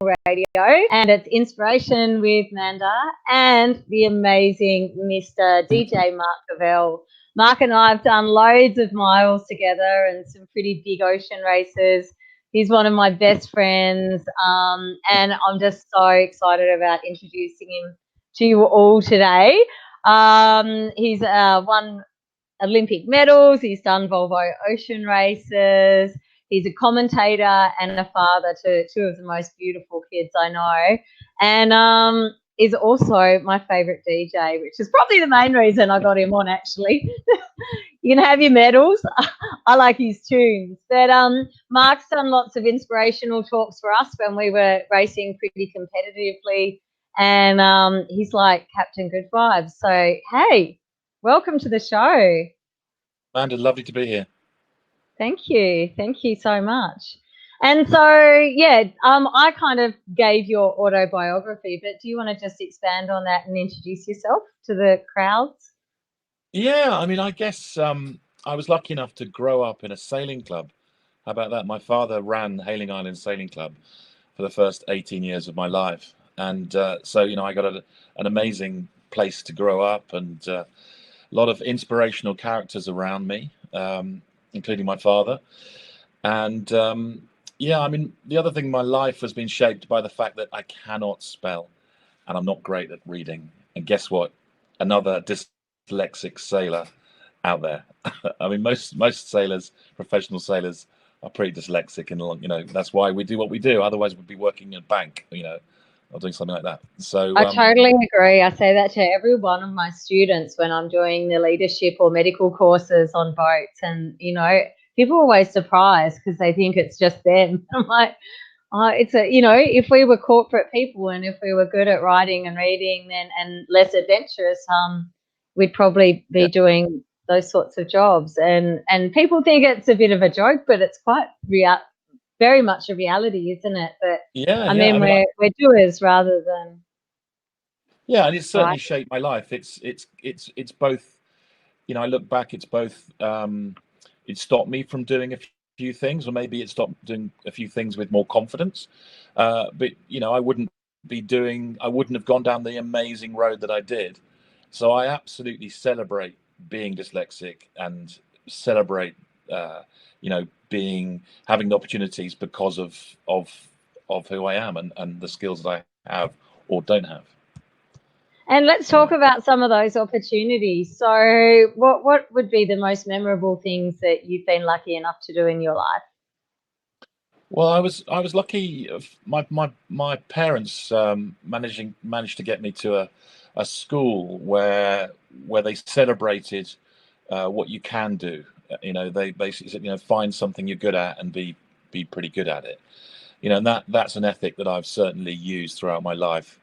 Radio, and it's Inspiration with Manda and the amazing Mr. DJ Mark Covell. Mark and I have done loads of miles together and some pretty big ocean races. He's one of my best friends, and I'm just so excited about introducing him to you all today. He's won Olympic medals. He's done Volvo Ocean Races. He's a commentator and a father to two of the most beautiful kids I know, and is also my favourite DJ, which is probably the main reason I got him on, actually. You can have your medals. I like his tunes. But Mark's done lots of inspirational talks for us when we were racing pretty competitively, and he's like Captain Good Vibes. So, hey, welcome to the show. Manda, lovely to be here. Thank you. Thank you so much. And so, yeah, I kind of gave your autobiography, but do you want to just expand on that and introduce yourself to the crowds? Yeah, I mean, I guess I was lucky enough to grow up in a sailing club. How about that? My father ran Hailing Island Sailing Club for the first 18 years of my life. And so, I got an amazing place to grow up and a lot of inspirational characters around me, including my father. And yeah, I mean, the other thing, my life has been shaped by the fact that I cannot spell and I'm not great at reading. And guess what? Another dyslexic sailor out there. I mean, most sailors, professional sailors, are pretty dyslexic, and that's why we do what we do. Otherwise, we'd be working in a bank, or doing something like that. So I totally agree. I say that to every one of my students when I'm doing the leadership or medical courses on boats, and people are always surprised because they think it's just them. I'm like, it's if we were corporate people and if we were good at writing and reading then and less adventurous, we'd probably be doing those sorts of jobs. And people think it's a bit of a joke, but it's quite very much a reality, isn't it? But I mean, we're doers rather than. Yeah, and it's certainly shaped my life. It's both. I look back. It's both. It stopped me from doing a few things, or maybe it stopped doing a few things with more confidence. But I wouldn't have gone down the amazing road that I did. So I absolutely celebrate being dyslexic and celebrate, having the opportunities because of who I am and the skills that I have or don't have. And let's talk about some of those opportunities. So what would be the most memorable things that you've been lucky enough to do in your life? Well, I was lucky. My parents managed to get me to a school where they celebrated what you can do. They basically said, find something you're good at and be pretty good at it. And that's an ethic that I've certainly used throughout my life.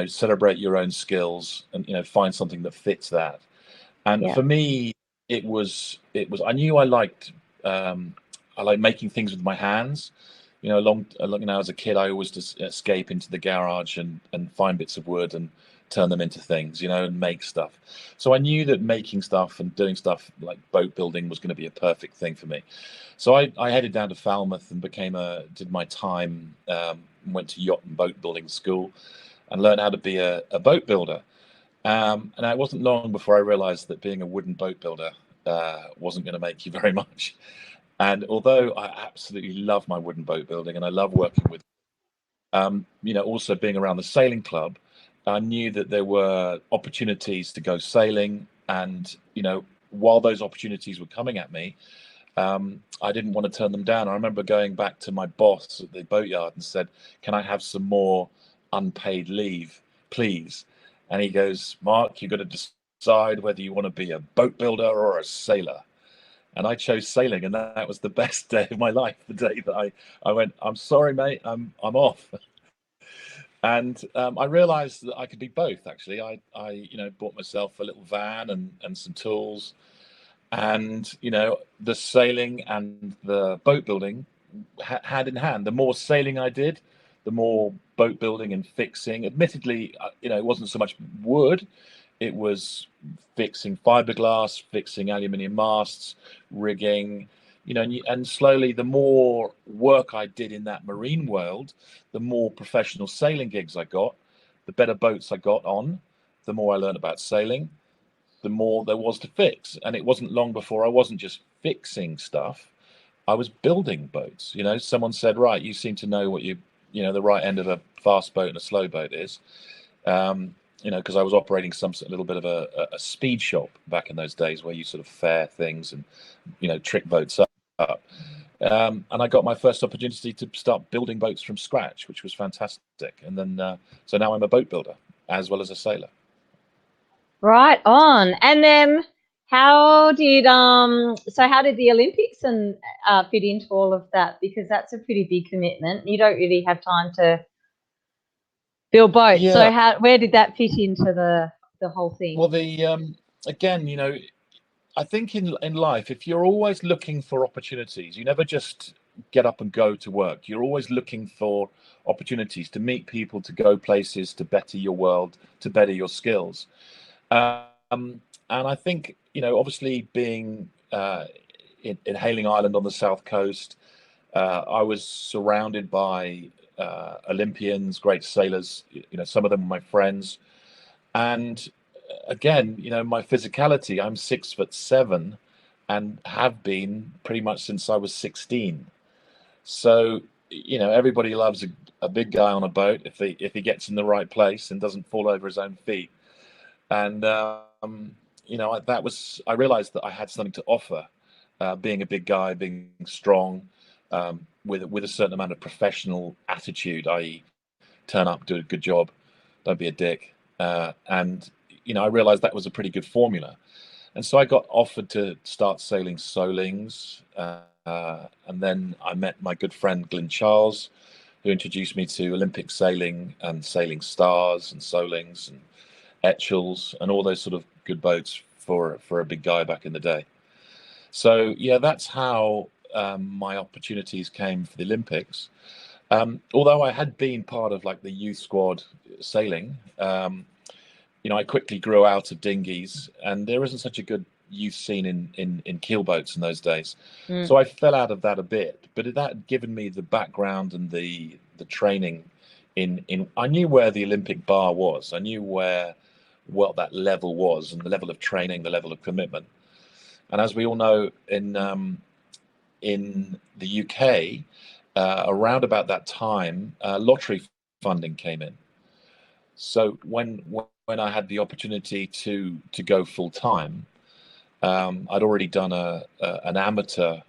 Celebrate your own skills and find something that fits that. And for me, it was I knew I liked making things with my hands. As a kid, I always just escape into the garage and find bits of wood and turn them into things, and make stuff. So I knew that making stuff and doing stuff like boat building was going to be a perfect thing for me. So I headed down to Falmouth and did my time, went to yacht and boat building school and learned how to be a boat builder. And it wasn't long before I realized that being a wooden boat builder wasn't going to make you very much. And although I absolutely love my wooden boat building and I love working with, also being around the sailing club, I knew that there were opportunities to go sailing. And, while those opportunities were coming at me, I didn't want to turn them down. I remember going back to my boss at the boatyard and said, "Can I have some more unpaid leave, please?" And he goes, "Mark, you've got to decide whether you want to be a boat builder or a sailor." And I chose sailing, and that was the best day of my life. The day that I went, "I'm sorry, mate, I'm off." And I realised that I could be both. Actually, I bought myself a little van and some tools, and the sailing and the boat building hand in hand. The more sailing I did, the more boat building and fixing. Admittedly, it wasn't so much wood. It was fixing fiberglass, fixing aluminium masts, rigging, you know, and slowly, the more work I did in that marine world, the more professional sailing gigs I got, the better boats I got on, the more I learned about sailing, the more there was to fix. And it wasn't long before I wasn't just fixing stuff, I was building boats. You know, someone said, right, you seem to know what you know, the right end of a fast boat and a slow boat is. You know, because I was operating a little bit of a speed shop back in those days, where you sort of fare things and, you know, trick boats up. And I got my first opportunity to start building boats from scratch, which was fantastic. And then, so now I'm a boat builder as well as a sailor. Right on. And then how did the Olympics and fit into all of that? Because that's a pretty big commitment. You don't really have time to build boats. Yeah. So where did that fit into the whole thing? Well, again, you know, I think in life, if you're always looking for opportunities, you never just get up and go to work. You're always looking for opportunities to meet people, to go places, to better your world, to better your skills. And I think, you know, obviously being in Hayling Island on the south coast, I was surrounded by Olympians, great sailors. You know, some of them were my friends. And again, you know, my physicality, I'm 6'7" and have been pretty much since I was 16. So, you know, everybody loves a big guy on a boat if he gets in the right place and doesn't fall over his own feet. And you know, I realized that I had something to offer, being a big guy, being strong, with a certain amount of professional attitude, i.e., turn up, do a good job, don't be a dick. And you know, I realized that was a pretty good formula. And so I got offered to start sailing Solings, and then I met my good friend Glyn Charles, who introduced me to Olympic sailing and sailing stars and Solings and Etchells and all those sort of good boats for a big guy back in the day. So yeah, that's how my opportunities came for the Olympics. Although I had been part of like the youth squad sailing, you know, I quickly grew out of dinghies, and there isn't such a good youth scene in keel boats in those days. So I fell out of that a bit, but that had given me the background and the training in I knew where the Olympic bar was. I knew what that level was, and the level of training, the level of commitment. And as we all know, in the UK, around about that time, lottery funding came in. So when I had the opportunity to go full time, I'd already done an amateur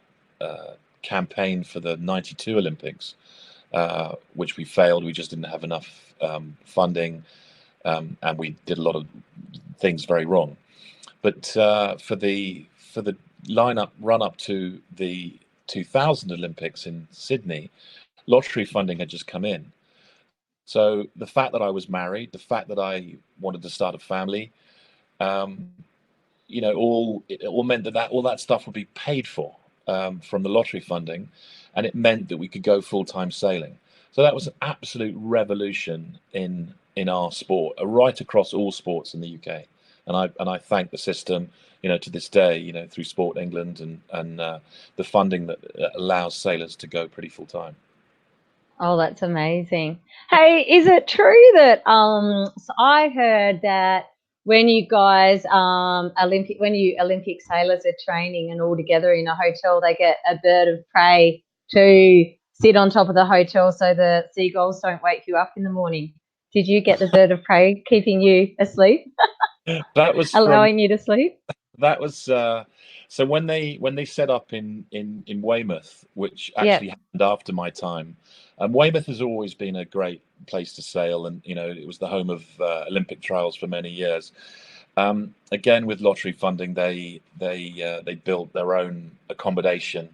campaign for the '92 Olympics, which we failed. We just didn't have enough funding, and we did a lot of things very wrong. But for the lineup run up to the 2000 Olympics in Sydney, lottery funding had just come in. So the fact that I was married, the fact that I wanted to start a family, you know, it all meant that all that stuff would be paid for from the lottery funding, and it meant that we could go full-time sailing. So that was an absolute revolution in our sport, right across all sports in the UK. And I thank the system, you know, to this day, you know, through Sport England and the funding that allows sailors to go pretty full-time. Oh, that's amazing. Hey, is it true that so I heard that when you guys Olympic sailors are training and all together in a hotel, they get a bird of prey to sit on top of the hotel so the seagulls don't wake you up in the morning. Did you get the bird of prey keeping you asleep? That was allowing you to sleep? That was so when they set up in Weymouth, which actually happened after my time. Weymouth has always been a great place to sail, and you know, it was the home of Olympic trials for many years. Again, with lottery funding, they built their own accommodation,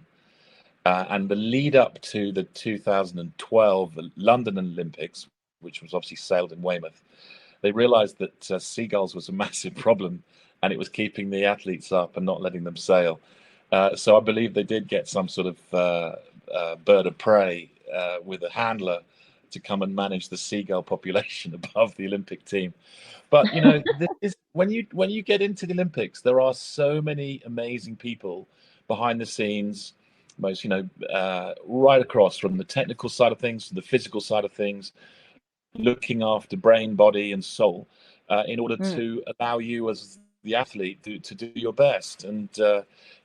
and the lead up to the 2012 London Olympics, which was obviously sailed in Weymouth, they realised that seagulls was a massive problem, and it was keeping the athletes up and not letting them sail. So I believe they did get some sort of bird of prey with a handler to come and manage the seagull population above the Olympic team. But you know, when you get into the Olympics, there are so many amazing people behind the scenes, right across from the technical side of things to the physical side of things, looking after brain, body, and soul, in order to allow you as the athlete to do your best. And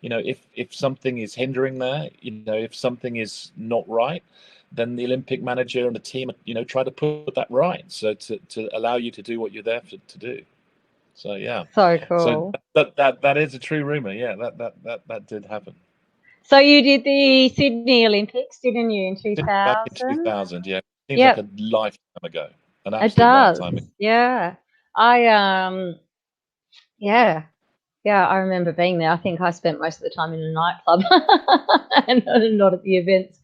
if something is hindering there, if something is not right, then the Olympic manager and the team, try to put that right, so to allow you to do what you're there to do. So yeah, so cool. So that is a true rumor. Yeah, that did happen. So you did the Sydney Olympics, didn't you, in Back in 2000? 2000, yeah, seems like Yep, a lifetime ago, an it absolute does. lifetime ago. Yeah, yeah, I remember being there. I think I spent most of the time in a nightclub and not at the events.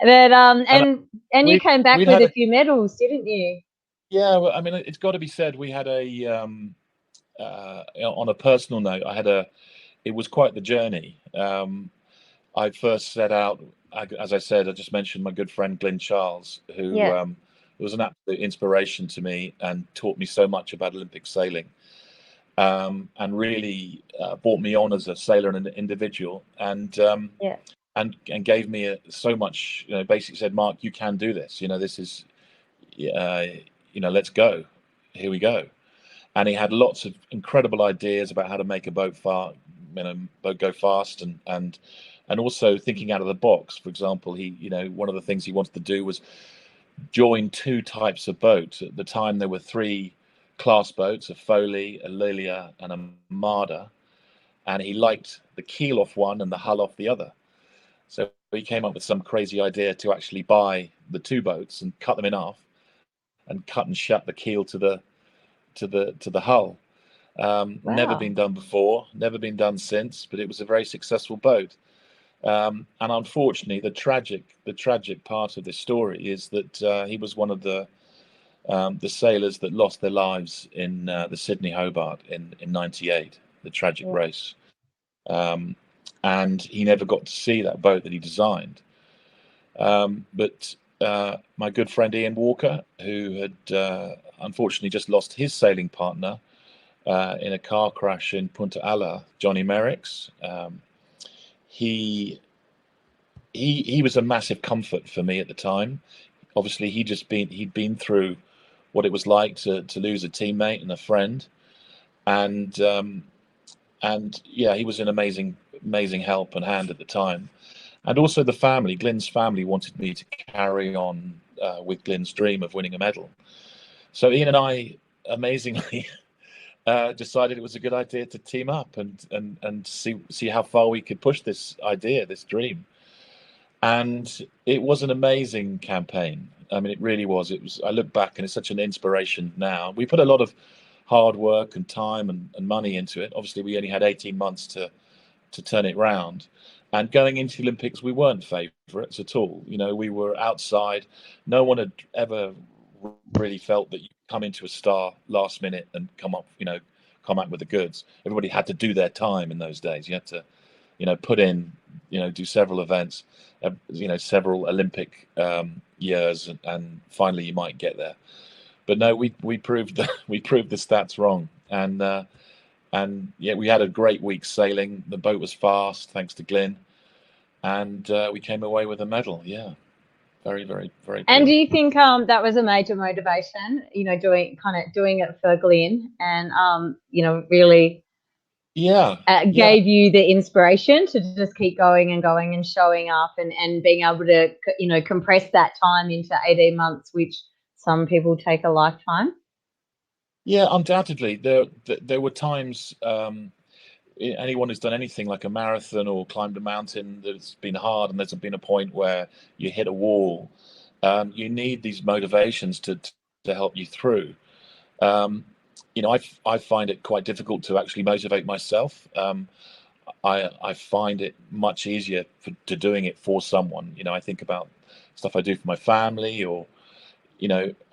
But and you came back we'd with had a few medals, didn't you? yeah. Well, I mean, it's got to be said, we had on a personal note, it was quite the journey. I first set out, as I said, I just mentioned my good friend Glyn Charles, who Yeah, was an absolute inspiration to me and taught me so much about Olympic sailing, and really brought me on as a sailor and an individual, and yeah. gave me so much. Basically said, Mark, you can do this. This is, let's go. Here we go. And he had lots of incredible ideas about how to make a boat boat go fast, and also thinking out of the box. For example, one of the things he wanted to do was join two types of boat. At the time, there were three class boats: a Foley, a Lilia, and a Manda. And he liked the keel off one and the hull off the other. So he came up with some crazy idea to actually buy the two boats and cut them in half, and cut and shut the keel to the hull. Never Wow. been done before, never been done since, but it was a very successful boat. And unfortunately, the tragic part of this story is that he was one of the sailors that lost their lives in the Sydney Hobart in '98, the tragic Yeah. race. And he never got to see that boat that he designed. But my good friend Ian Walker, who had unfortunately just lost his sailing partner in a car crash in Punta Ala, Johnny Merricks, he was a massive comfort for me at the time. Obviously, he'd been through what it was like to lose a teammate and a friend, and yeah, he was an amazing help and hand at the time. And also the family, Glyn's family, wanted me to carry on with Glyn's dream of winning a medal. So Ian and I, amazingly, decided it was a good idea to team up and see how far we could push this idea, this dream. And it was an amazing campaign. I mean, it really was. It was. I look back and it's such an inspiration now. We put a lot of hard work and time and money into it. Obviously, we only had 18 months to turn it round. And going into the Olympics, we weren't favourites at all. We were outside. No one had ever really felt that you come into a star last minute and come up with the goods. Everybody had to do their time in those days. You had to, put in, do several events, several Olympic years, and finally you might get there. But no, we proved the stats wrong, and yeah, we had a great week sailing. The boat was fast, thanks to Glyn, and we came away with a medal. Yeah, very, very, very. And do proud. you think that was a major motivation? Doing it for Glyn, and really Yeah, gave you the inspiration to just keep going and going and showing up and being able to compress that time into 18 months, which some people take a lifetime. yeah, undoubtedly. There were times. Anyone who's done anything like a marathon or climbed a mountain that's been hard, and there's been a point where you hit a wall, you need these motivations to help you through. I find it quite difficult to actually motivate myself. I find it much easier to doing it for someone. I think about stuff I do for my family, or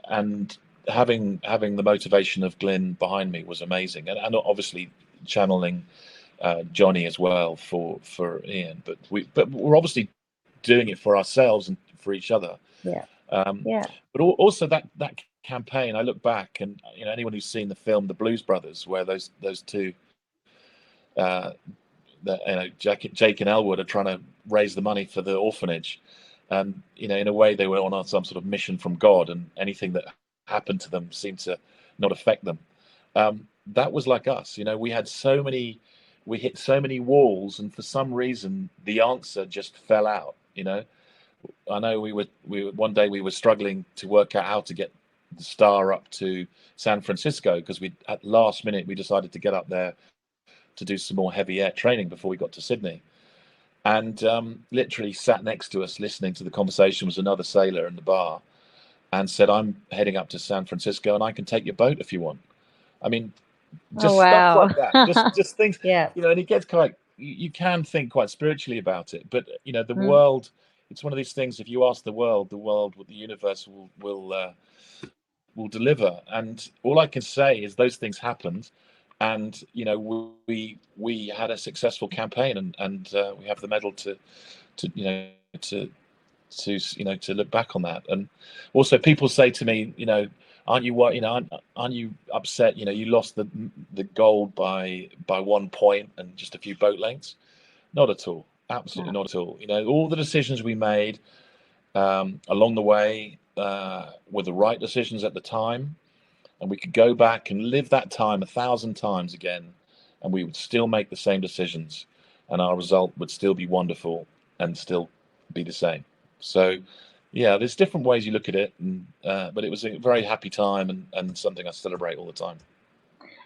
and having the motivation of Glyn behind me was amazing, and obviously channeling Johnny as well for Ian. But we're obviously doing it for ourselves and for each other. Yeah. Yeah. But also that campaign, I look back, and anyone who's seen the film The Blues Brothers, where those two Jake and Elwood are trying to raise the money for the orphanage, and in a way they were on some sort of mission from God, and anything that happened to them seemed to not affect them. That was like us. We hit so many walls, and for some reason the answer just fell out. I know one day we were struggling to work out how to get the Star up to San Francisco, because at last minute we decided to get up there to do some more heavy air training before we got to Sydney. And literally sat next to us listening to the conversation was another sailor in the bar, and said, "I'm heading up to San Francisco and I can take your boat if you want." I mean, just stuff like that. Just things, yeah. And it gets you can think quite spiritually about it, but the world, it's one of these things. If you ask the world, the universe will deliver. And all I can say is those things happened, and we had a successful campaign, and we have the medal to look back on that. And also people say to me, aren't you upset, you lost the gold by 1 point and just a few boat lengths? Not at all. Absolutely not at all. All the decisions we made along the way were the right decisions at the time, and we could go back and live that time 1,000 times again, and we would still make the same decisions, and our result would still be wonderful and still be the same. So yeah, there's different ways you look at it, but it was a very happy time, and something I celebrate all the time.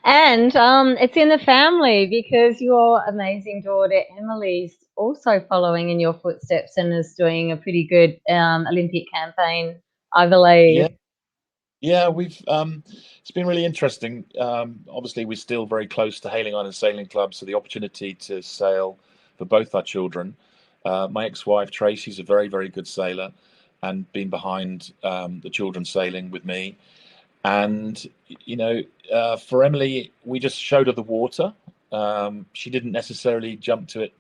And it's in the family, because your amazing daughter Emily's also following in your footsteps and is doing a pretty good Olympic campaign, I believe. Yeah, we've it's been really interesting. Obviously, we're still very close to Hailing Island Sailing Club, so the opportunity to sail for both our children. My ex-wife Tracy's a very, very good sailor, and been behind the children sailing with me. And for Emily, we just showed her the water. She didn't necessarily jump to it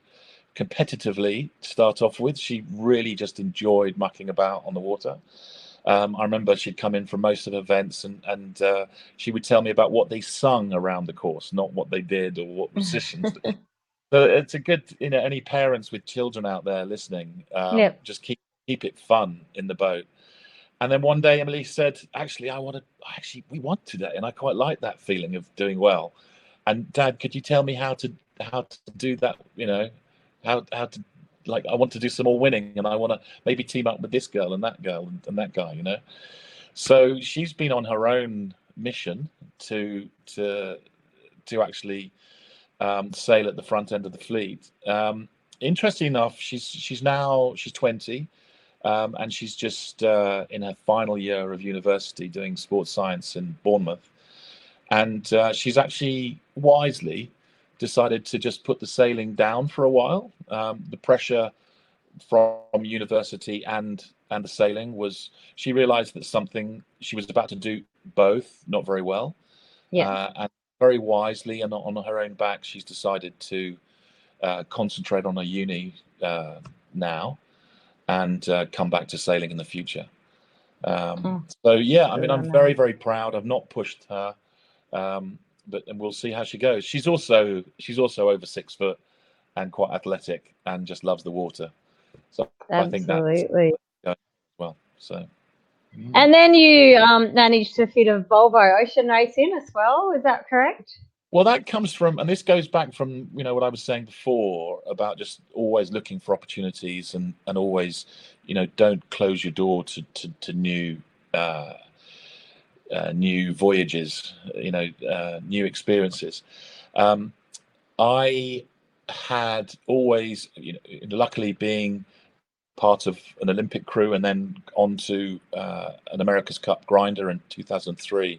competitively to start off with. She really just enjoyed mucking about on the water. I remember she'd come in for most of the events, and she would tell me about what they sung around the course, not what they did or what positions. So it's a good, any parents with children out there listening, just keep it fun in the boat. And then one day Emily said, "Actually, we want to today, and I quite like that feeling of doing well. And Dad, could you tell me how to do that? How to, like, I want to do some more winning, and I want to maybe team up with this girl and that guy, So she's been on her own mission to actually sail at the front end of the fleet. Interesting enough, she's 20, and she's just in her final year of university doing sports science in Bournemouth, and she's actually wisely decided to just put the sailing down for a while. The pressure from university and the sailing she realized that something she was about to do both not very well. And very wisely and on her own back, she's decided to concentrate on her uni now, and come back to sailing in the future. So yeah, I mean, I'm very, very proud. I've not pushed her, but we'll see how she goes. She's also over 6 foot and quite athletic, and just loves the water. So I think that's well. So. And then you managed to fit a Volvo Ocean Race in as well. Is that correct? Well, that comes from, and this goes back from, what I was saying before about just always looking for opportunities, and always, don't close your door to new voyages, new experiences. I had always, luckily being part of an Olympic crew, and then on to an America's Cup grinder in 2003.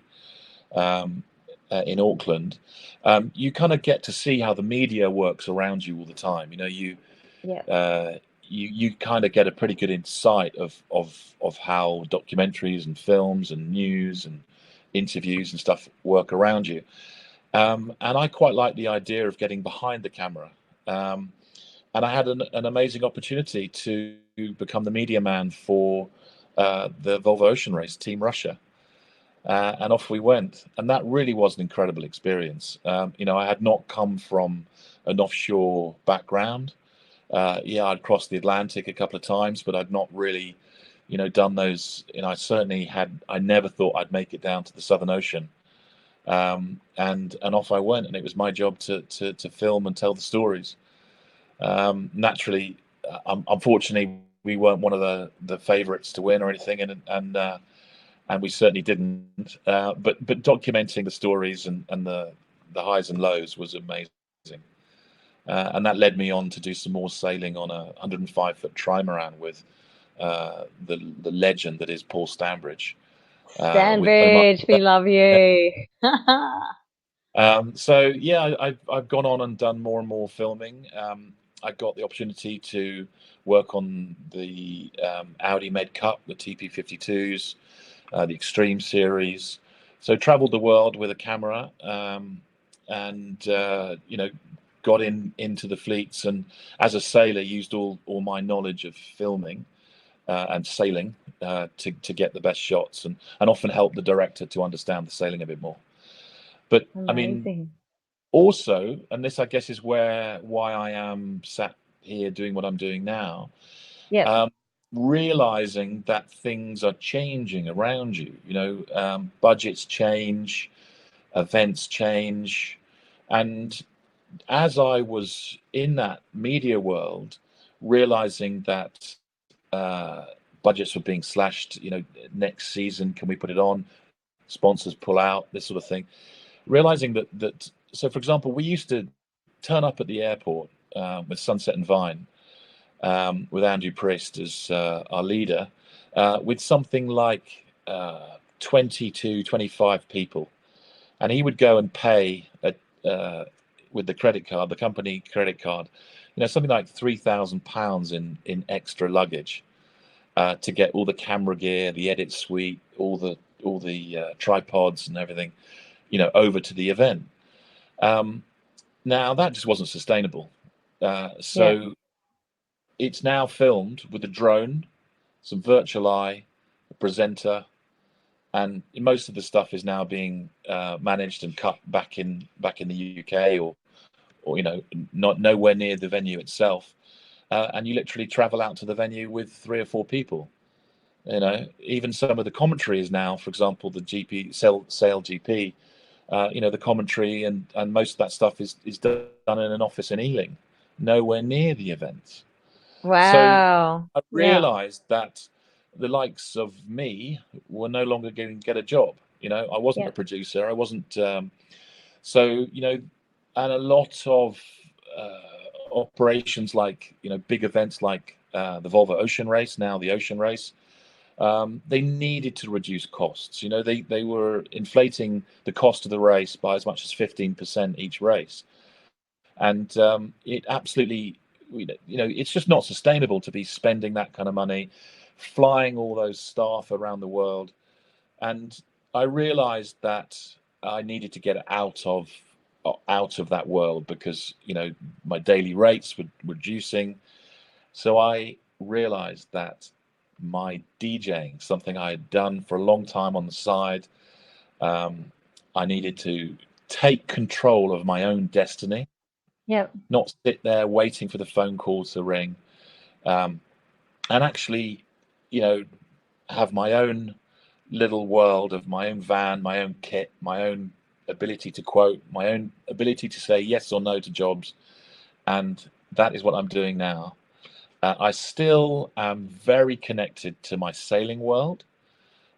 In Auckland, you kind of get to see how the media works around you all the time. You kind of get a pretty good insight of how documentaries and films and news and interviews and stuff work around you. And I quite like the idea of getting behind the camera. And I had an amazing opportunity to become the media man for the Volvo Ocean Race, Team Russia. and off we went. And that really was an incredible experience. I had not come from an offshore background. I'd crossed the Atlantic a couple of times, but I'd not really, done those. I never thought I'd make it down to the Southern Ocean. And off I went, and it was my job to film and tell the stories. Naturally, unfortunately, we weren't one of the favourites to win or anything, and we certainly didn't. But documenting the stories and the highs and lows was amazing. And that led me on to do some more sailing on a 105-foot trimaran with the legend that is Paul Stanbridge. Stanbridge, we love you. I've gone on and done more and more filming. I got the opportunity to work on the Audi Med Cup, the TP52s, the Extreme Series. So traveled the world with a camera, and got into the fleets, and as a sailor used all my knowledge of filming and sailing to get the best shots, and often help the director to understand the sailing a bit more. But Amazing. I mean, also, and this I guess is why I am sat here doing what I'm doing now. Yeah. Realizing that things are changing around you. Budgets change, events change, and as I was in that media world, realizing that budgets were being slashed, next season, can we put it on? Sponsors pull out, this sort of thing. Realizing that so for example, we used to turn up at the airport with Sunset and Vine, with Andrew Priest as our leader, with something like 20 to 25 people. And he would go and pay with the credit card, the company credit card, something like £3,000 in extra luggage to get all the camera gear, the edit suite, all the tripods and everything, over to the event. Now that just wasn't sustainable. It's now filmed with a drone, some virtual eye, a presenter, and most of the stuff is now being managed and cut back in the UK, or not nowhere near the venue itself, and you literally travel out to the venue with 3 or 4 people. Even some of the commentary is now, for example, the GP Sail GP. The commentary and most of that stuff is done in an office in Ealing, nowhere near the events. Wow. So I realized that the likes of me were no longer going to get a job. I wasn't a producer. I wasn't. And a lot of operations like, big events like the Volvo Ocean Race, now the Ocean Race, they needed to reduce costs. They were inflating the cost of the race by as much as 15% each race. And it absolutely, it's just not sustainable to be spending that kind of money, flying all those staff around the world. And I realized that I needed to get out of that world because, my daily rates were reducing. So I realized that my DJing, something I had done for a long time on the side, I needed to take control of my own destiny. Not sit there waiting for the phone call to ring, and actually, have my own little world of my own van, my own kit, my own ability to quote, my own ability to say yes or no to jobs. And that is what I'm doing now. I still am very connected to my sailing world.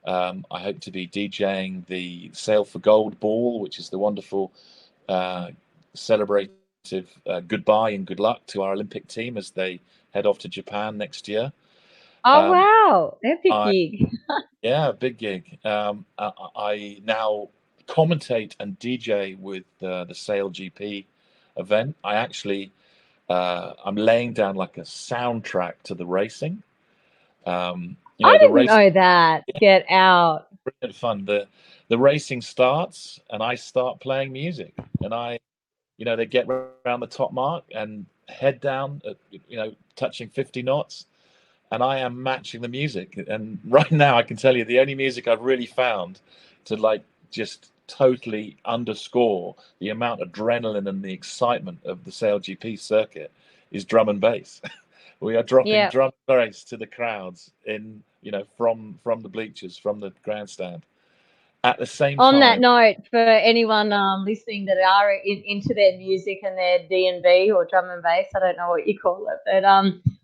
I hope to be DJing the Sail for Gold Ball, which is the wonderful celebrative goodbye and good luck to our Olympic team as they head off to Japan next year. Oh, wow. Epic gig. Yeah, big gig. I now commentate and DJ with the Sail GP event. I actually, I'm laying down like a soundtrack to the racing. I didn't know that. Get out. Brilliant fun. The racing starts and I start playing music, and they get around the top mark and head down at, touching 50 knots, and I am matching the music. And right now I can tell you the only music I've really found to like just totally underscore the amount of adrenaline and the excitement of the SailGP circuit is drum and bass. We are dropping drum and bass to the crowds in, you know, from the bleachers, from the grandstand. At the same time, on that note, for anyone listening that are into their music and their D&B or drum and bass, I don't know what you call it, but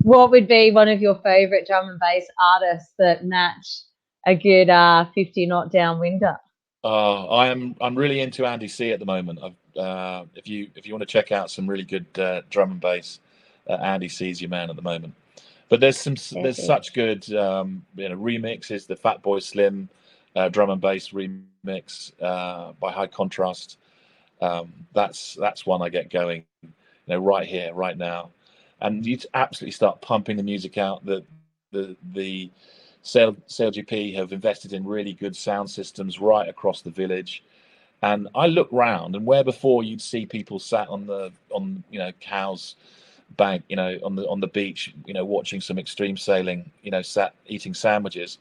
what would be one of your favourite drum and bass artists that match a good 50 knot downwinder? I'm really into Andy C at the moment. If you want to check out some really good drum and bass, Andy C's your man at the moment. But there's such good remixes. The Fatboy Slim drum and bass remix by High Contrast. That's one I get going, you know, right here, right now, and you absolutely start pumping the music out. The SailGP have invested in really good sound systems right across the village, and I look round, and where before you'd see people sat on you know, cows bank, you know, on the beach, you know, watching some extreme sailing, you know, sat eating sandwiches.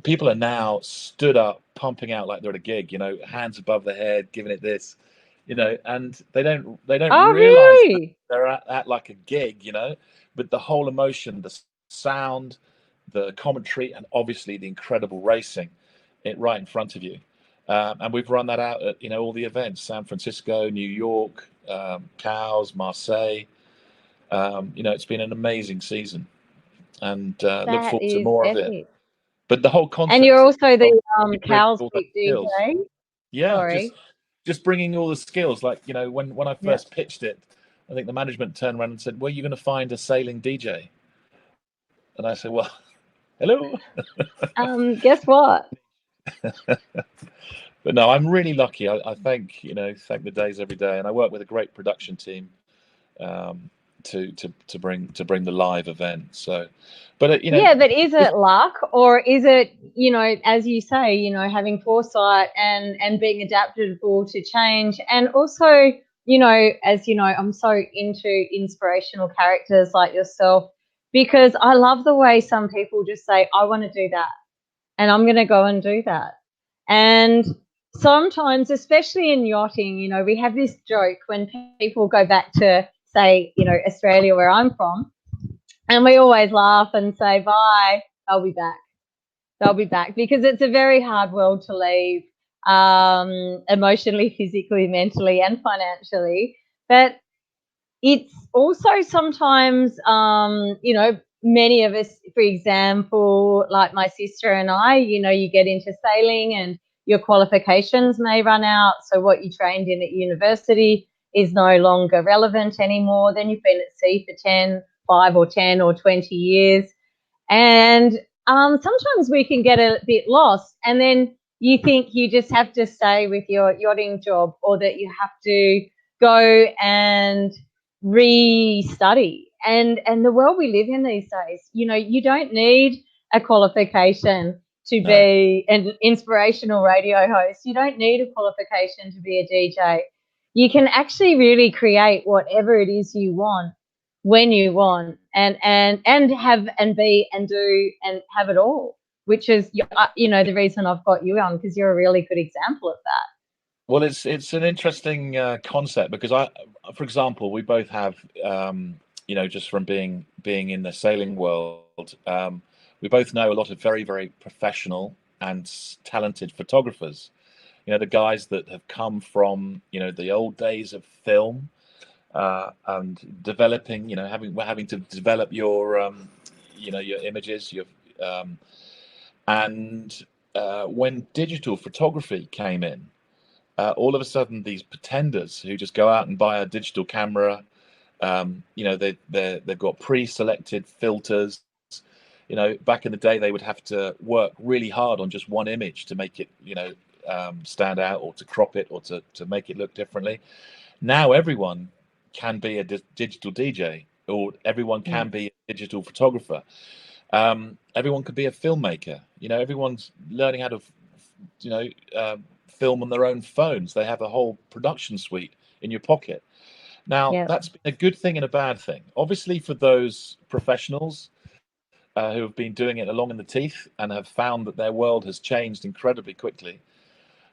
People are now stood up, pumping out like they're at a gig, you know, hands above the head, giving it this, you know, and they don't realize really? they're at like a gig, you know, but the whole emotion, the sound, the commentary, and obviously the incredible racing, it right in front of you. And we've run that out at, you know, all the events: San Francisco, New York, Cowes, Marseille. You know, it's been an amazing season, and look forward to more of it. But the whole concept. And you're also the Cowes DJ. Yeah, sorry. Just bringing all the skills. Like, you know, when I first pitched it, I think the management turned around and said, "Where are you going to find a sailing DJ?" And I said, "Well, hello." Guess what? But no, I'm really lucky. I thank the days every day, and I work with a great production team to bring the live event. So, but you know, yeah, but is it luck, or is it, you know, as you say, you know, having foresight and being adaptable to change, and also, you know, as you know, I'm so into inspirational characters like yourself, because I love the way some people just say, I want to do that, and I'm going to go and do that. And sometimes, especially in yachting, you know, we have this joke when people go back to, say, you know, Australia, where I'm from, and we always laugh and say, bye, they'll be back. They'll be back, because it's a very hard world to leave, emotionally, physically, mentally, and financially. But it's also sometimes, you know, many of us, for example, like my sister and I, you know, you get into sailing and your qualifications may run out. So what you trained in at university is no longer relevant anymore. Then you've been at sea for 5 or 10 or 20 years. And sometimes we can get a bit lost. And then you think you just have to stay with your yachting job, or that you have to go and re-study. And the world we live in these days, you know, you don't need a qualification to be an inspirational radio host. You don't need a qualification to be a DJ. You can actually really create whatever it is you want, when you want, and have and be and do and have it all, which is, you know, the reason I've got you on, because you're a really good example of that. Well, it's an interesting concept, because for example, we both have, you know, just from being in the sailing world, we both know a lot of very, very professional and talented photographers. You know, the guys that have come from, you know, the old days of film, and developing, you know, having to develop your, you know, your images, and when digital photography came in. All of a sudden, these pretenders who just go out and buy a digital camera, you know, they've got pre-selected filters. You know, back in the day, they would have to work really hard on just one image to make it, you know, stand out, or to crop it, or to make it look differently. Now everyone can be a digital DJ, or everyone can be a digital photographer. Everyone could be a filmmaker. You know, everyone's learning how to, you know, film on their own phones. They have a whole production suite in your pocket. Now, that's been a good thing and a bad thing. Obviously, for those professionals, who have been doing it along in the teeth and have found that their world has changed incredibly quickly,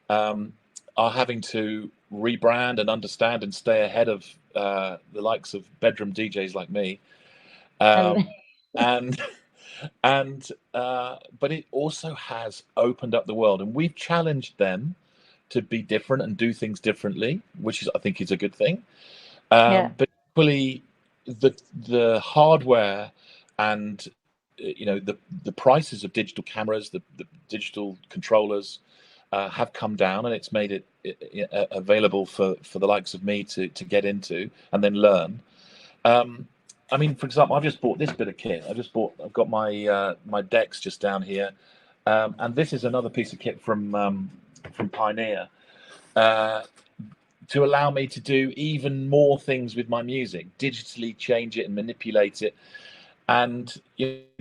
are having to rebrand and understand and stay ahead of the likes of bedroom DJs like me. And but it also has opened up the world, and we've challenged them to be different and do things differently, which is, I think, is a good thing. But equally, the hardware and the prices of digital cameras, the digital controllers have come down, and it's made it available for the likes of me to get into and then learn. I mean, for example, I've just bought this bit of kit. I've got my decks just down here, and this is another piece of kit from Pioneer, to allow me to do even more things with my music, digitally change it and manipulate it. And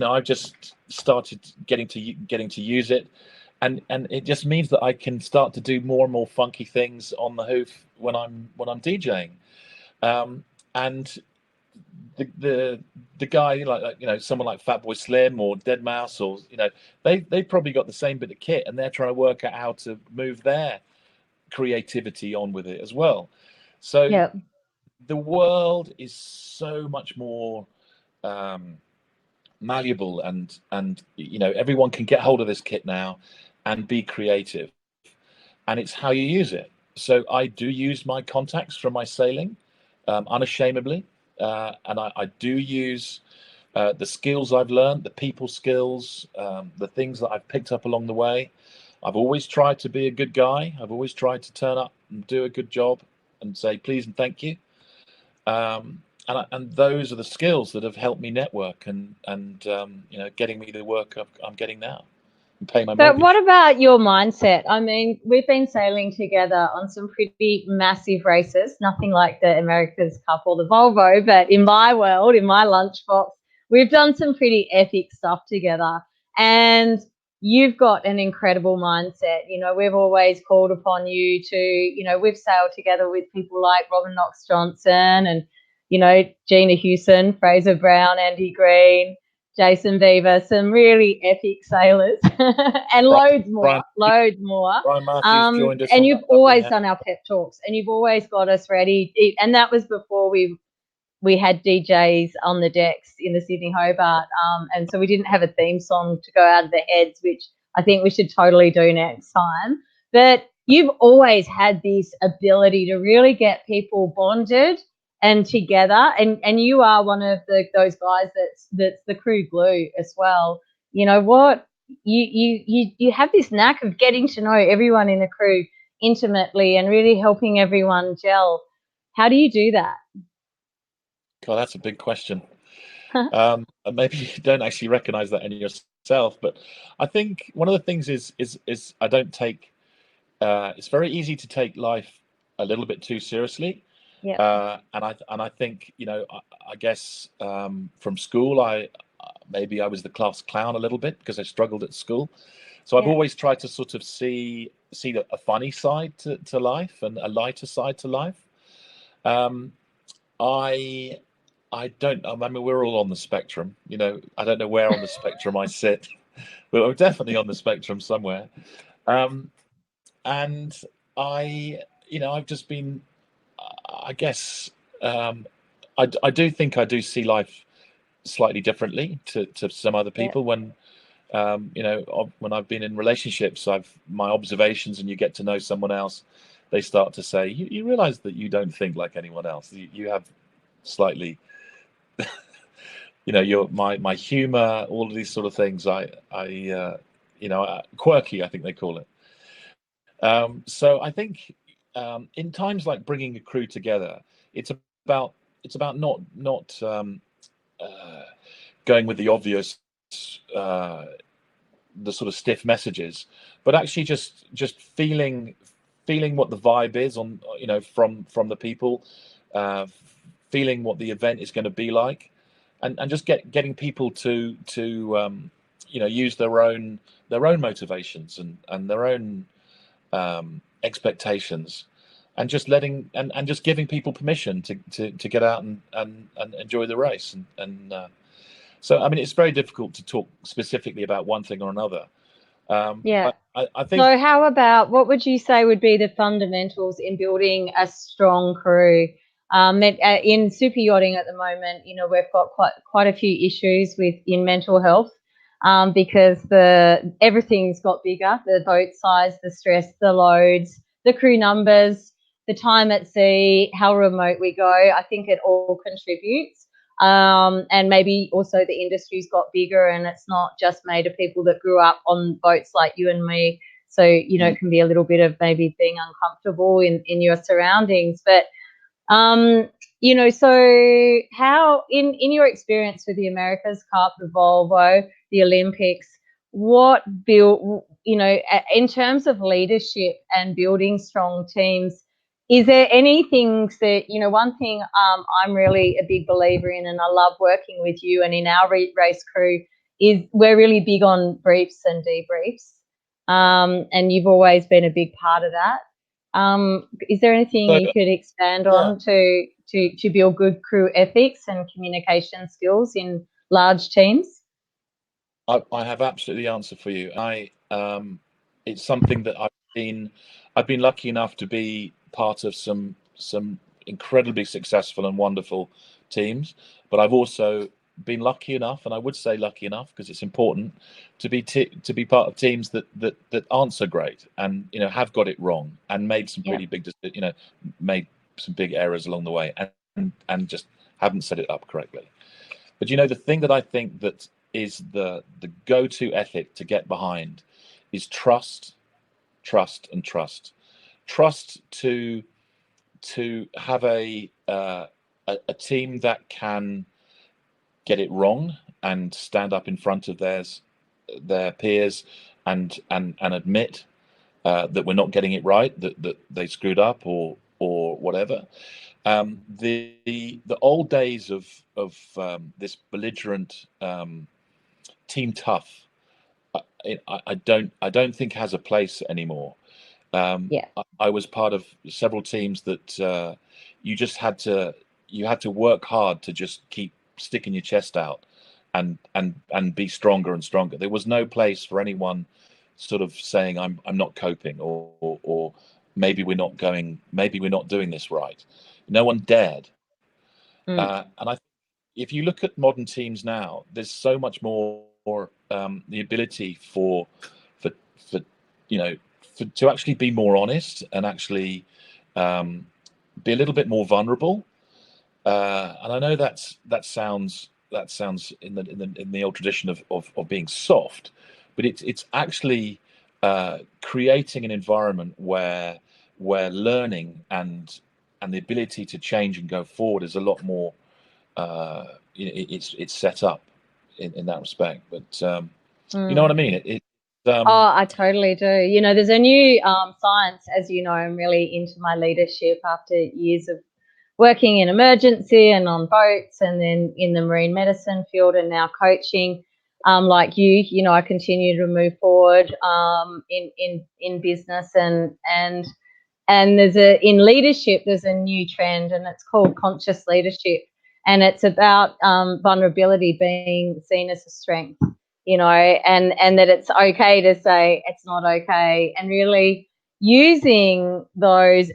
I've just started getting to use it, and it just means that I can start to do more and more funky things on the hoof when I'm DJing. And the guy, like someone like Fatboy Slim or Deadmau5, or they probably got the same bit of kit, and they're trying to work out how to move their creativity on with it as well. So the world is so much more malleable, and everyone can get hold of this kit now and be creative, and it's how you use it. So I do use my contacts from my sailing unashamedly. And I do use the skills I've learned, the people skills, the things that I've picked up along the way. I've always tried to be a good guy. I've always tried to turn up and do a good job and say please and thank you. And those are the skills that have helped me network and getting me the work I'm getting now. But what about your mindset? I mean, we've been sailing together on some pretty massive races, nothing like the America's Cup or the Volvo, but in my world, in my lunchbox, we've done some pretty epic stuff together. And you've got an incredible mindset. We've always called upon you to, we've sailed together with people like Robin Knox Johnson and, Gina Hewson, Fraser Brown, Andy Green, Jason Beaver, some really epic sailors, and loads more. Brian Matthews joined us, and you've always done our pep talks, and you've always got us ready. And that was before we had DJs on the decks in the Sydney Hobart, and so we didn't have a theme song to go out of the heads, which I think we should totally do next time. But you've always had this ability to really get people bonded and together, and you are one of those guys that's the crew glue as well. You know what? You have this knack of getting to know everyone in the crew intimately and really helping everyone gel. How do you do that? God, that's a big question. Maybe you don't actually recognize that in yourself, but I think one of the things is I don't take. It's very easy to take life a little bit too seriously. Yeah. And I think I guess from school maybe I was the class clown a little bit because I struggled at school. So I've always tried to sort of see a funny side to life and a lighter side to life. I don't. I mean, we're all on the spectrum. I don't know where on the spectrum I sit, but I'm definitely on the spectrum somewhere. And I've just been. I guess I do think I do see life slightly differently to some other people. When when I've been in relationships, my observations, and you get to know someone else, they start to say, you realize that you don't think like anyone else. You have slightly my humor, all of these sort of things. Quirky, I think they call it. So I think in times like bringing a crew together, it's about not going with the obvious, the sort of stiff messages, but actually just feeling what the vibe is on from the people, feeling what the event is going to be like, and just getting people to use their own motivations and their own expectations, and just giving people permission to get out and enjoy the race, and So I mean, it's very difficult to talk specifically about one thing or another. Yeah. I think. So how about, what would you say would be the fundamentals in building a strong crew? In super yachting at the moment, you know, we've got quite a few issues in mental health, because everything's got bigger, the boat size, the stress, the loads, the crew numbers, the time at sea, how remote we go. I think it all contributes. And maybe also the industry's got bigger, and it's not just made of people that grew up on boats like you and me. So, you know, it can be a little bit of maybe being uncomfortable in your surroundings. But, you know, so how, in your experience with the America's Cup, the Volvo, the Olympics, what built, you know, in terms of leadership and building strong teams, is there any things that, you know, one thing I'm really a big believer in, and I love working with you and in our race crew, is we're really big on briefs and debriefs. And you've always been a big part of that. Is there anything you could expand on to build good crew ethics and communication skills in large teams? I have absolutely the answer for you. It's something that I've been lucky enough to be part of some incredibly successful and wonderful teams, but I've also been lucky enough, and I would say lucky enough because it's important, to be part of teams that aren't so great, and, you know, have got it wrong and made some pretty big, you know, made some big errors along the way, and just haven't set it up correctly. But, you know, the thing that I think that is the go-to ethic to get behind is trust, and trust. Trust to have a team that can get it wrong and stand up in front of their peers and admit that we're not getting it right, that they screwed up or whatever. The old days of this belligerent team tough, I don't think has a place anymore. I was part of several teams that you just had to work hard to just keep sticking your chest out and be stronger and stronger. There was no place for anyone sort of saying I'm not coping, or maybe we're not doing this right. No one dared. And if you look at modern teams now, there's so much more the ability for you know, to actually be more honest and actually be a little bit more vulnerable. And I know that sounds in the old tradition of being soft, but it's actually creating an environment where learning and the ability to change and go forward is a lot more. It's set up in that respect. But you know what I mean? Oh, I totally do. You know, there's a new science, as you know, I'm really into my leadership after years of working in emergency and on boats, and then in the marine medicine field, and now coaching. Like you know, I continue to move forward in business, and in leadership, there's a new trend, and it's called conscious leadership, and it's about vulnerability being seen as a strength. You know, and that it's okay to say it's not okay, and really using those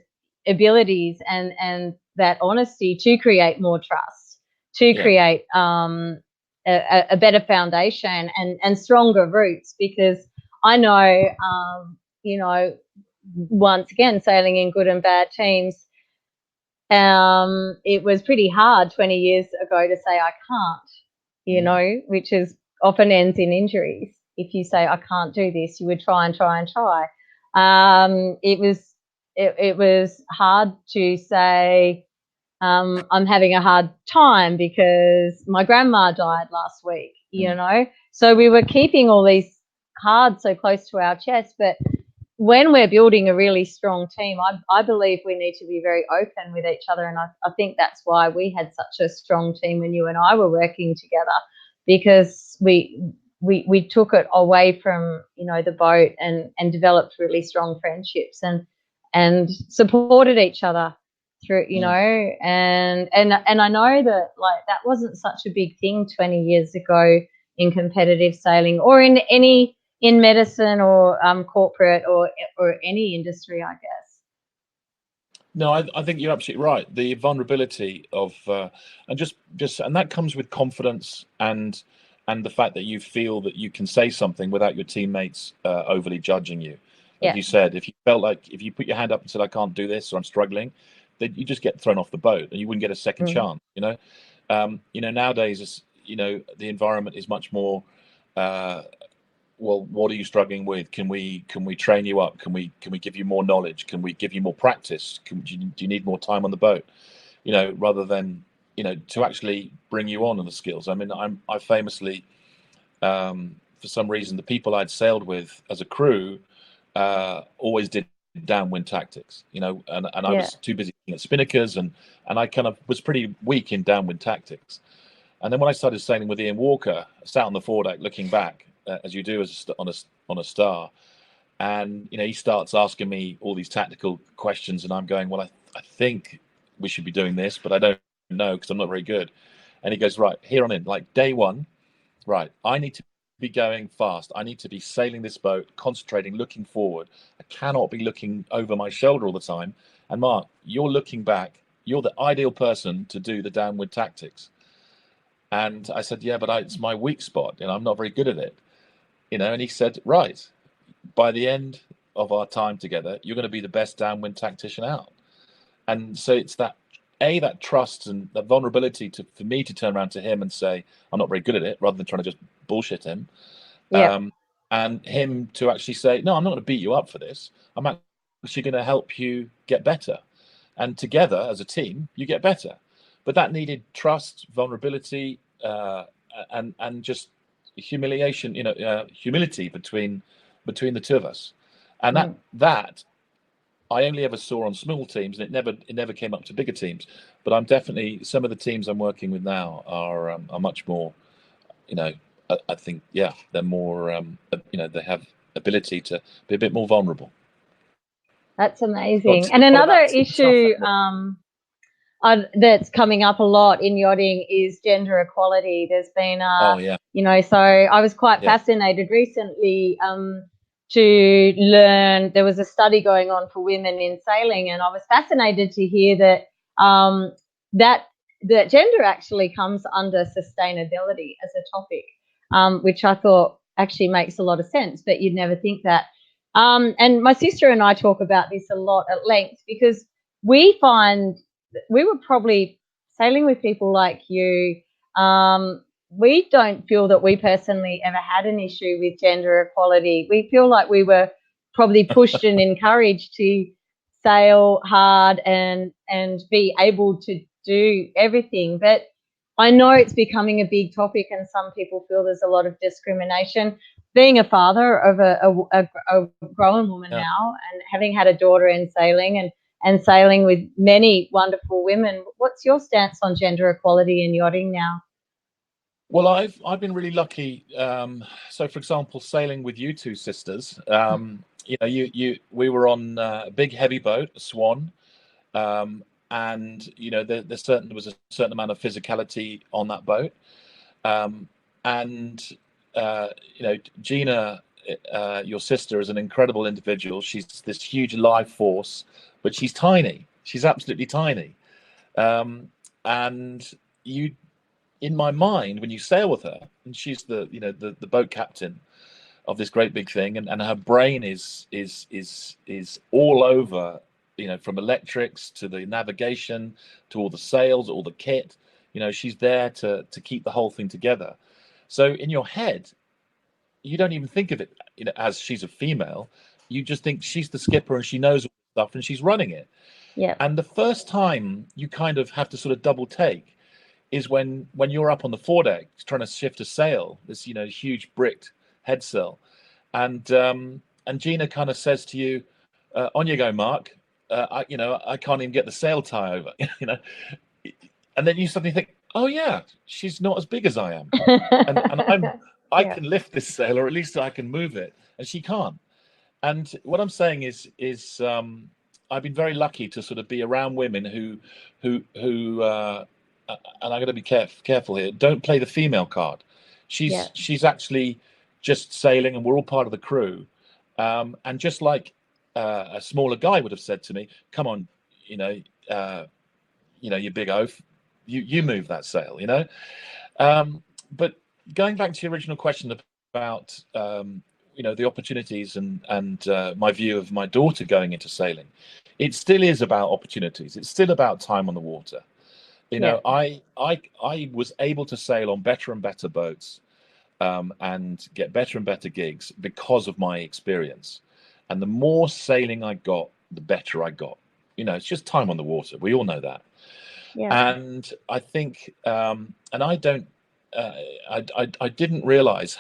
abilities and that honesty to create more trust, to create a better foundation and stronger roots. Because I know, you know, once again, sailing in good and bad teams, it was pretty hard 20 years ago to say I can't, you know, which is often ends in injuries. If you say I can't do this, you would try and try and try. It was hard to say I'm having a hard time because my grandma died last week, you know. So we were keeping all these cards so close to our chest. But when we're building a really strong team, I believe we need to be very open with each other. And I think that's why we had such a strong team when you and I were working together, because we took it away from, you know, the boat and developed really strong friendships and supported each other through, you know, and I know that like that wasn't such a big thing 20 years ago in competitive sailing or in medicine or corporate or any industry, I guess. No, I think you're absolutely right. The vulnerability of and and that comes with confidence and the fact that you feel that you can say something without your teammates overly judging you. Like you said, if you felt like if you put your hand up and said I can't do this or I'm struggling, then you just get thrown off the boat and you wouldn't get a second chance. You know, nowadays, you know, the environment is much more. Well, what are you struggling with? Can we train you up? Can we give you more knowledge? Can we give you more practice? Do you need more time on the boat? You know, rather than, you know, to actually bring you on the skills. I mean, I famously, for some reason, the people I'd sailed with as a crew always did downwind tactics, you know, and I was too busy looking at spinnakers and I kind of was pretty weak in downwind tactics. And then when I started sailing with Ian Walker, sat on the foredeck looking back, as you do on a star, and you know he starts asking me all these tactical questions, and I'm going, well, I think we should be doing this, but I don't know because I'm not very good. And he goes, right, here on in, like day one, right, I need to be going fast. I need to be sailing this boat, concentrating, looking forward. I cannot be looking over my shoulder all the time. And Mark, you're looking back. You're the ideal person to do the downward tactics. And I said, yeah, but it's my weak spot, and I'm not very good at it. You know, and he said, right, by the end of our time together, you're going to be the best downwind tactician out. And so it's that trust and that vulnerability for me to turn around to him and say, I'm not very good at it, rather than trying to just bullshit him. And him to actually say, no, I'm not going to beat you up for this. I'm actually going to help you get better. And together as a team, you get better. But that needed trust, vulnerability, and just humiliation, you know, humility between the two of us. And that I only ever saw on small teams, and it never came up to bigger teams. But I'm definitely, some of the teams I'm working with now are much more, you know, I think, yeah, they're more, you know, they have ability to be a bit more vulnerable. That's amazing. And another issue that's coming up a lot in yachting is gender equality. There's been, you know, so I was quite fascinated recently to learn. There was a study going on for women in sailing, and I was fascinated to hear that that gender actually comes under sustainability as a topic, which I thought actually makes a lot of sense, but you'd never think that. And my sister and I talk about this a lot at length because we find we were probably sailing with people like you. We don't feel that we personally ever had an issue with gender equality. We feel like we were probably pushed and encouraged to sail hard and be able to do everything. But I know it's becoming a big topic, and some people feel there's a lot of discrimination. Being a father of a grown woman now, and having had a daughter in sailing and sailing with many wonderful women, what's your stance on gender equality in yachting now? Well, I've been really lucky. So, for example, sailing with you two sisters, you know, we were on a big heavy boat, a Swan, and you know, there was a certain amount of physicality on that boat, and you know, Gina, your sister, is an incredible individual. She's this huge life force, but she's tiny. She's absolutely tiny, and you. In my mind, when you sail with her, and she's the, you know, the boat captain of this great big thing, and her brain is all over, you know, from electrics to the navigation to all the sails, all the kit, you know, she's there to keep the whole thing together. So in your head, you don't even think of it, you know, as she's a female. You just think she's the skipper and she knows all the stuff and she's running it. And the first time you kind of have to sort of double take is when you're up on the foredeck trying to shift a sail, this, you know, huge bricked head sail, and Gina kind of says to you, "On you go, Mark. You know, I can't even get the sail tie over." You know, and then you suddenly think, "Oh yeah, she's not as big as I am, and I can lift this sail, or at least I can move it, and she can't." And what I'm saying is I've been very lucky to sort of be around women who and I'm going to be careful here. Don't play the female card. She's actually just sailing, and we're all part of the crew. And just like a smaller guy would have said to me, "Come on, you big oaf, you move that sail," But going back to your original question about the opportunities and my view of my daughter going into sailing, it still is about opportunities. It's still about time on the water. I was able to sail on better and better boats and get better and better gigs because of my experience. And the more sailing I got, the better I got. It's just time on the water. We all know that. And I think, and I don't, I didn't realize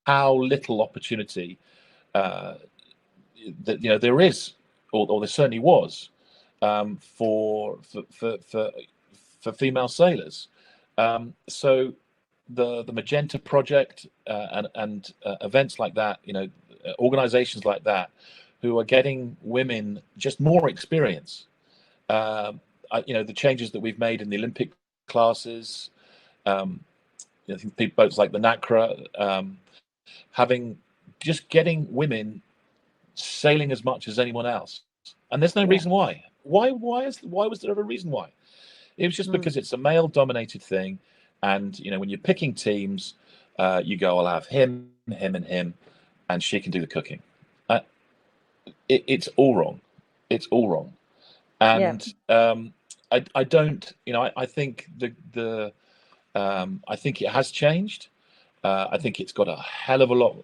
how little opportunity that there is, or there certainly was, for female sailors. So the Magenta Project and events like that, organizations like that, who are getting women just more experience. The changes that we've made in the Olympic classes, I think boats like the NACRA, getting women sailing as much as anyone else, and there's no reason why. Why was there ever a reason why? It was just because it's a male-dominated thing, and when you're picking teams, you go, "I'll have him, him, and him, and she can do the cooking." It's all wrong. It's all wrong, and I don't. I think I think it has changed. I think it's got a hell of a lot,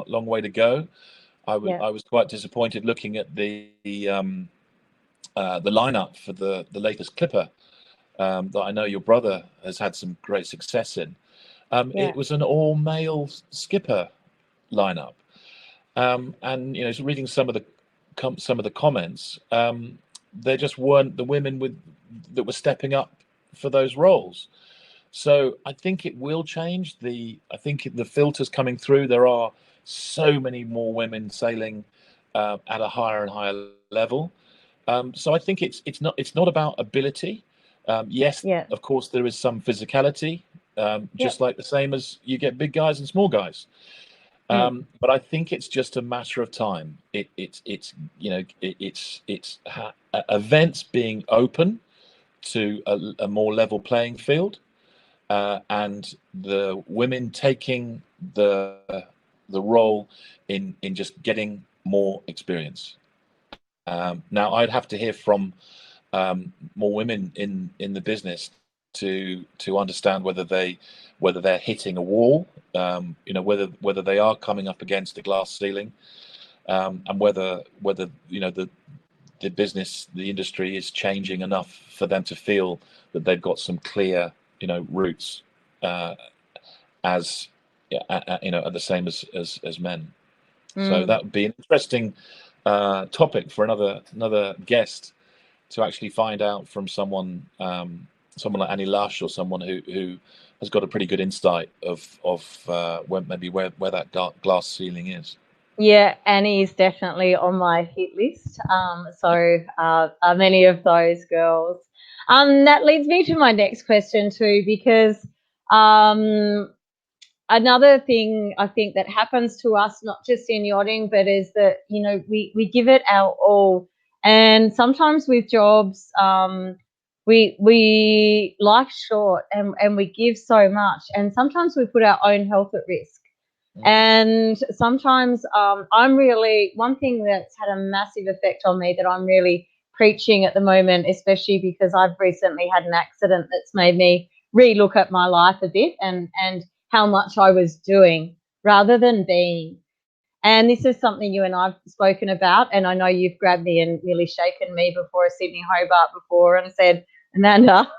long way to go. I was quite disappointed looking at the lineup for the latest Clipper that I know your brother has had some great success in. It was an all-male skipper lineup, and reading some of the comments, there just weren't the women that were stepping up for those roles. So I think it will change. I think the filters coming through. There are so many more women sailing at a higher and higher level. So I think it's not about ability. Yes, of course there is some physicality, just like the same as you get big guys and small guys. But I think it's just a matter of time. It's events being open to a more level playing field, and the women taking the role in just getting more experience. Now I'd have to hear from more women in the business to understand whether they're hitting a wall, whether they are coming up against a glass ceiling, and whether the business, the industry is changing enough for them to feel that they've got some clear routes as are the same as men. So that would be an interesting topic for another guest to actually find out from someone like Annie Lush, or someone who has got a pretty good insight of where that glass ceiling is. Yeah, Annie is definitely on my hit list. So many of those girls. That leads me to my next question too, because another thing I think that happens to us, not just in yachting, but is that we give it our all, and sometimes with jobs, we life short, and we give so much, and sometimes we put our own health at risk. And sometimes I'm really, one thing that's had a massive effect on me that I'm really preaching at the moment, especially because I've recently had an accident that's made me relook at my life a bit, and how much I was doing rather than being. And this is something you and I've spoken about, and I know you've grabbed me and nearly shaken me before a Sydney Hobart before and said, "Amanda,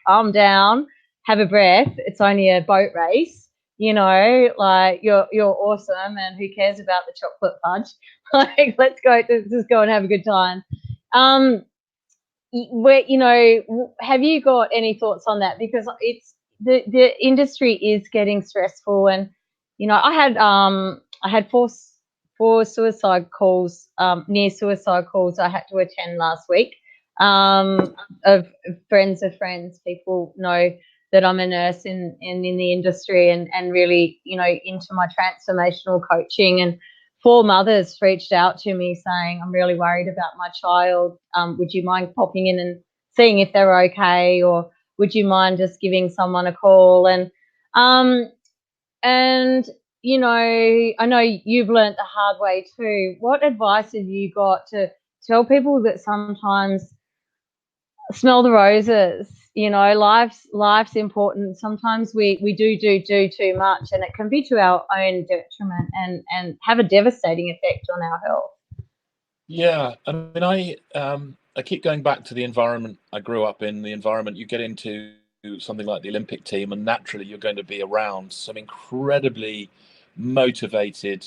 calm down, have a breath. It's only a boat race. Like you're awesome, and who cares about the chocolate fudge? Like, let's just go and have a good time." Have you got any thoughts on that? Because it's the industry is getting stressful, and I had 4 suicide calls, near suicide calls I had to attend last week, of friends of friends. People know that I'm a nurse in the industry, and really, into my transformational coaching. And 4 mothers reached out to me saying, I'm really worried about my child. Would you mind popping in and seeing if they're okay, or would you mind just giving someone a call? And I know you've learnt the hard way too. What advice have you got to tell people that sometimes smell the roses? Life's important. Sometimes we do too much, and it can be to our own detriment, and have a devastating effect on our health. Yeah, I mean, I keep going back to the environment I grew up in. The environment you get into something like the Olympic team, and naturally you're going to be around some incredibly motivated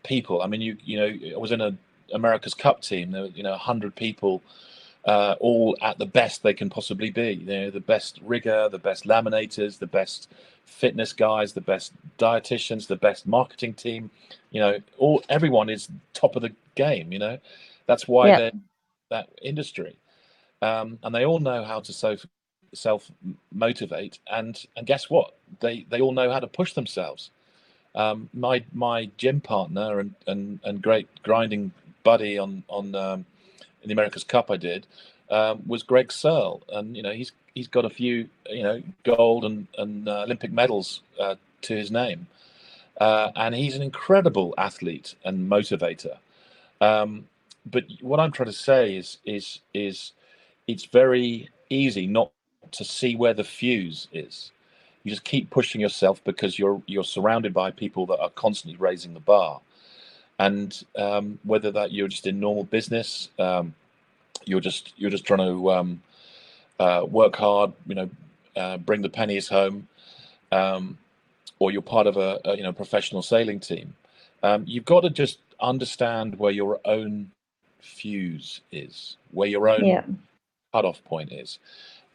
people. I mean, I was in a America's Cup team. There were 100 people, all at the best they can possibly be. They're the best rigger, the best laminators, the best fitness guys, the best dietitians, the best marketing team. Everyone is top of the game. That's why they're that industry, and they all know how to self motivate. And guess what? They all know how to push themselves. My gym partner and great grinding buddy on in the America's Cup I did was Greg Searle, and he's got a few gold and Olympic medals to his name, and he's an incredible athlete and motivator. But what I'm trying to say is it's very easy not to see where the fuse is. You just keep pushing yourself because you're surrounded by people that are constantly raising the bar, and whether that you're just in normal business, you're just trying to work hard, bring the pennies home, or you're part of a professional sailing team. You've got to just understand where your own fuse is, where your own cutoff point is,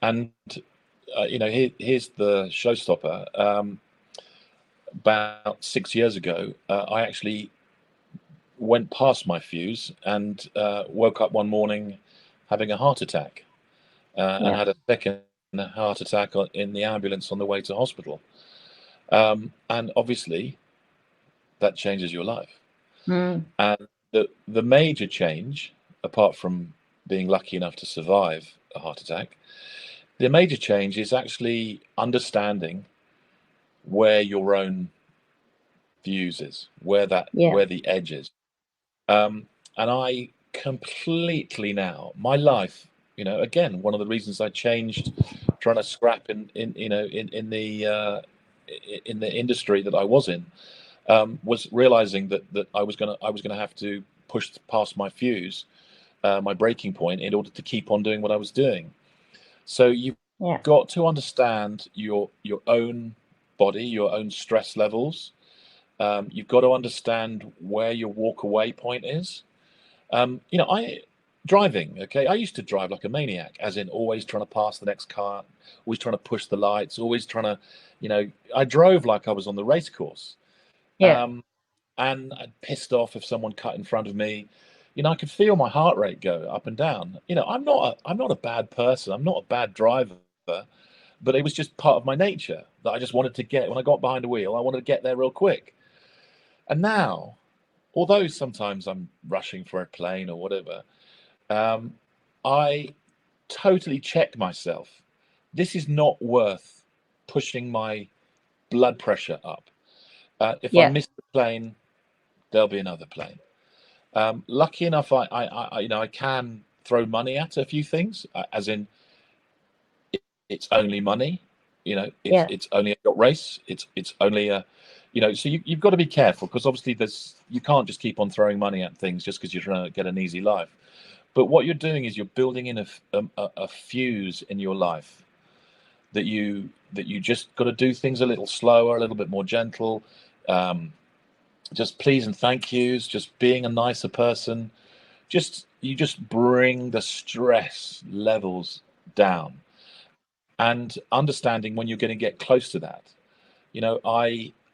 and here's the showstopper. About 6 years ago, I actually went past my fuse and woke up one morning having a heart attack, and had a second heart attack in the ambulance on the way to hospital. And obviously, that changes your life. And the major change, apart from being lucky enough to survive a heart attack, the major change is actually understanding where your own fuse is, where the edge is. And I completely now, my life, again, one of the reasons I changed, trying to scrap in the industry that I was in, was realizing that I was gonna have to push past my fuse, my breaking point, in order to keep on doing what I was doing. So you've got to understand your own body, your own stress levels. You've got to understand where your walk away point is. Driving, okay, I used to drive like a maniac, as in always trying to pass the next car, always trying to push the lights, always trying to, I drove like I was on the race course. And I'd pissed off if someone cut in front of me. I could feel my heart rate go up and down. I'm not a bad person. I'm not a bad driver, but it was just part of my nature that I just wanted to get. When I got behind a wheel, I wanted to get there real quick. And now, although sometimes I'm rushing for a plane or whatever, I totally check myself. This is not worth pushing my blood pressure up. If I miss the plane, there'll be another plane. Lucky enough, I can throw money at a few things, as in it's only money. It's only a yacht race. It's only a, so you've got to be careful, because obviously you can't just keep on throwing money at things just because you're trying to get an easy life. But what you're doing is you're building in a fuse in your life that you just got to do things a little slower, a little bit more gentle. Just please and thank yous, just being a nicer person. You just bring the stress levels down, and understanding when you're going to get close to that.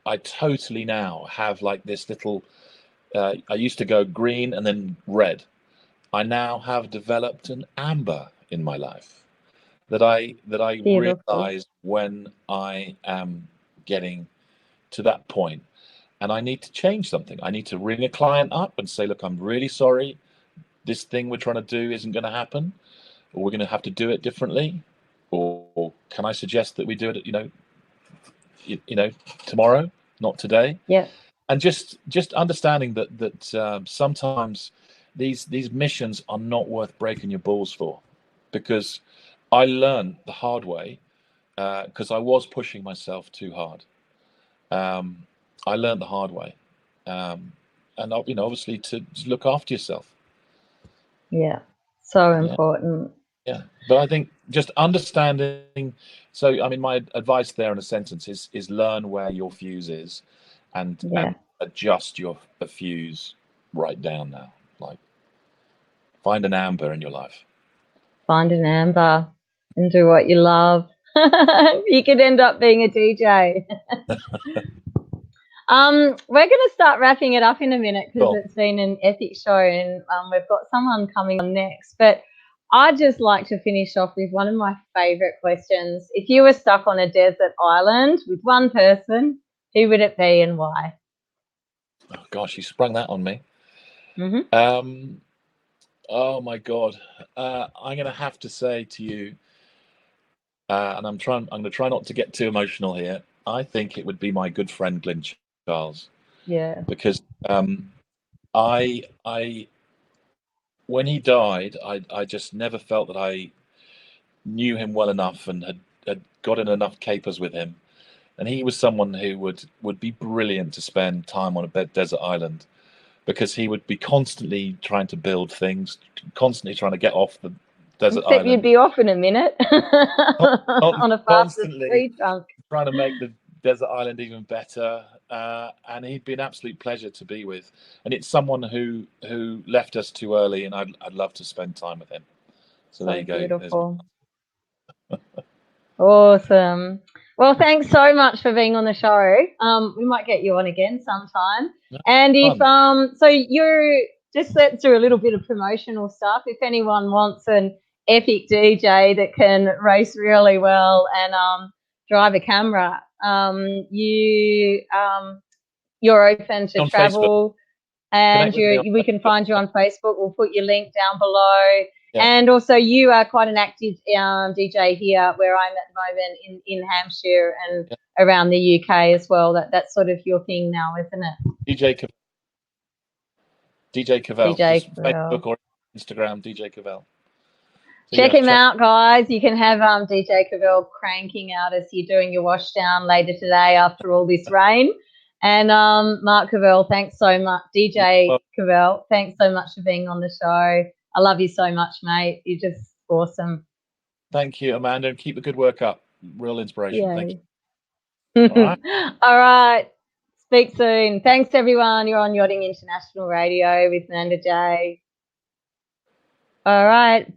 I totally now have like this little I used to go green and then red. I now have developed an amber in my life that I realize when I am getting to that point and I need to change something. I need to ring a client up and say, look, I'm really sorry. This thing we're trying to do isn't going to happen, or we're going to have to do it differently. Or can I suggest that we do it, tomorrow, not today? Yeah. And just understanding that sometimes these missions are not worth breaking your balls for, because I learned the hard way, because I was pushing myself too hard. I learned the hard way, and obviously to look after yourself. Yeah, so important. Yeah, but I think just understanding. So, I mean, my advice there in a sentence is learn where your fuse is, and adjust your fuse right down now. Like, find an amber in your life. Find an amber and do what you love. You could end up being a DJ. We're going to start wrapping it up in a minute because it's been an epic show, and we've got someone coming on next. But I'd just like to finish off with one of my favourite questions. If you were stuck on a desert island with one person, who would it be and why? Oh gosh, you sprung that on me. Mm-hmm. Oh my God, I'm going to have to say to you, and I'm going to try not to get too emotional here. I think it would be my good friend Glyn Charles. Yeah. Because I when he died, I just never felt that I knew him well enough and had gotten enough capers with him. And he was someone who would be brilliant to spend time on a desert island, because he would be constantly trying to build things, constantly trying to get off the desert island. You'd be off in a minute on a fastest tree trunk, trying to make the desert island even better. And he'd be an absolute pleasure to be with. And it's someone who left us too early, and I'd love to spend time with him. So there you go. Beautiful. Awesome. Well, thanks so much for being on the show. We might get you on again sometime. And if so you're just, let's do a little bit of promotional stuff. If anyone wants an epic DJ that can race really well and drive a camera, you're open to travel. Facebook. And we can find you on Facebook. We'll put your link down below. Yeah. And also, you are quite an active DJ here where I'm at the moment in Hampshire and around the UK as well. That's sort of your thing now, isn't it? DJ Covell. Facebook or Instagram, DJ Covell. So check him out, guys. You can have DJ Covell cranking out as you're doing your wash down later today after all this rain. And Mark Covell, thanks so much. DJ Covell, thanks so much for being on the show. I love you so much, mate. You're just awesome. Thank you, Amanda, and keep the good work up. Real inspiration. Thank you. All right. All right. Speak soon. Thanks, everyone. You're on Yachting International Radio with Manda J. All right.